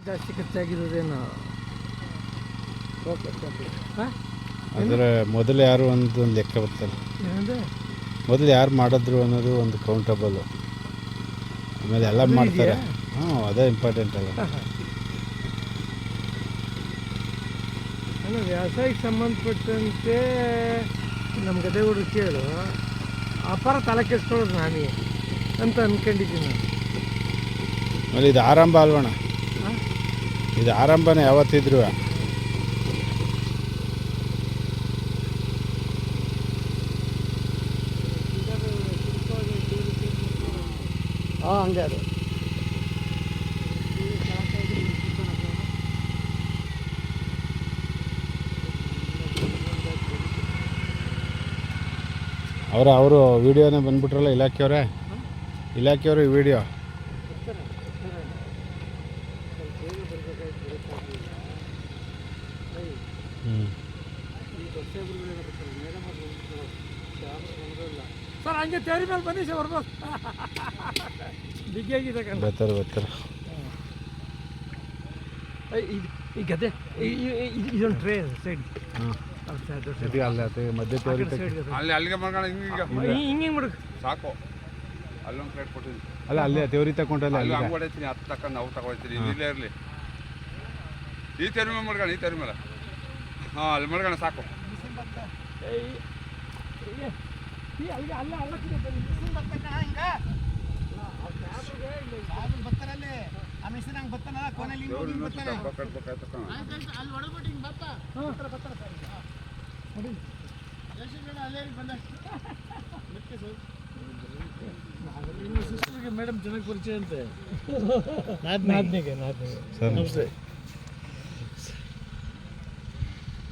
ಜಾಸ್ತಿ ಖರ್ಚಾಗಿರೋದೇನು ಅಂದರೆ ಮೊದಲು ಯಾರು ಒಂದು ಲೆಕ್ಕ ಬರ್ತಾರೆ, ಏನಂದರೆ ಮೊದಲು ಯಾರು ಮಾಡಿದ್ರು ಅನ್ನೋದು ಒಂದು ಕೌಂಟಬಲ್. ಆಮೇಲೆ ಎಲ್ಲ ಮಾಡ್ತಾರೆ. ಅದೇ ಇಂಪಾರ್ಟೆಂಟ್ ಅಲ್ಲ. ಅಲ್ಲ, ವ್ಯವಸಾಯಕ್ಕೆ ಸಂಬಂಧಪಟ್ಟಂತೆ ನಮ್ಮ ಗದ್ದೆಗಳು ಕೇಳು ಅಪಾರ ತಲೆ ಕೆಡಿಸ್ಕೊಳ್ಳೋದು ನಾನೇ ಅಂತ ಅಂದ್ಕೊಂಡಿದ್ದೀನಿ ನಾನು. ಆಮೇಲೆ ಇದು ಆರಂಭ ಅಲ್ವಣ, ಇದು ಆರಂಭನೇ ಯಾವತ್ತಿದ್ರು. ಹಂಗೆ ಅದು ಅವರು ವಿಡಿಯೋನೇ ಬಂದ್ಬಿಟ್ರಲ್ಲ ಇಲಾಖೆಯವರು ವಿಡಿಯೋ. ಸರ್ ಹಂಗೆ ತೇರಿ ಮೇಲೆ ಬನ್ನಿ ಸರ್ ಬರ್ಬೋದು. ಬಿಗಿಯಾಗಿದೆ ಬರ್ತಾರೆ. ಈ ಗದ್ದೆ ಇದೊಂದು ಟ್ರೇ ಸೈಡ್ ಮಧ್ಯೆ ಅಲ್ಲಿಗೆ ಮಾಡ್ಕೊಂಡು ಹಿಂಗೆ ಮಾಡಕ್ಕೆ ಸಾಕು. ಅಲ್ಲೊಂದು ಪ್ಲೇಟ್ ಕೊಟ್ಟಿದ್ದೀನಿ. ಅಲ್ಲ ಅಲ್ಲೇ ದೇವ್ರಿ ತಗೊಂಡ್ರಲ್ಲ, ಅಲ್ಲಿ ಹಂಗೆ ಹೊಡಿತೀನಿ, ಅದು ತಕೊಂಡು ನಾವು ತಗೊಳ್ತೀನಿ. ಇಲ್ಲೇ ಇರಲಿ, ಈ ತೆರು ಮೇಲೆ ಮಾಡ್ಕೊಂಡು, ಈ ತೆರು ಮೇಲೆ ಅಲ್ಲಿ ಮಾಡ್ಕೊಂಡು ಸಾಕು. ಮೇಡಮ್ ಚೆನ್ನಾಗಿ ಪರಿಚಯ ಅಂತೆ. ನಾದ್ನಿಗೆ ಸರ್ ನಮಸ್ತೆ.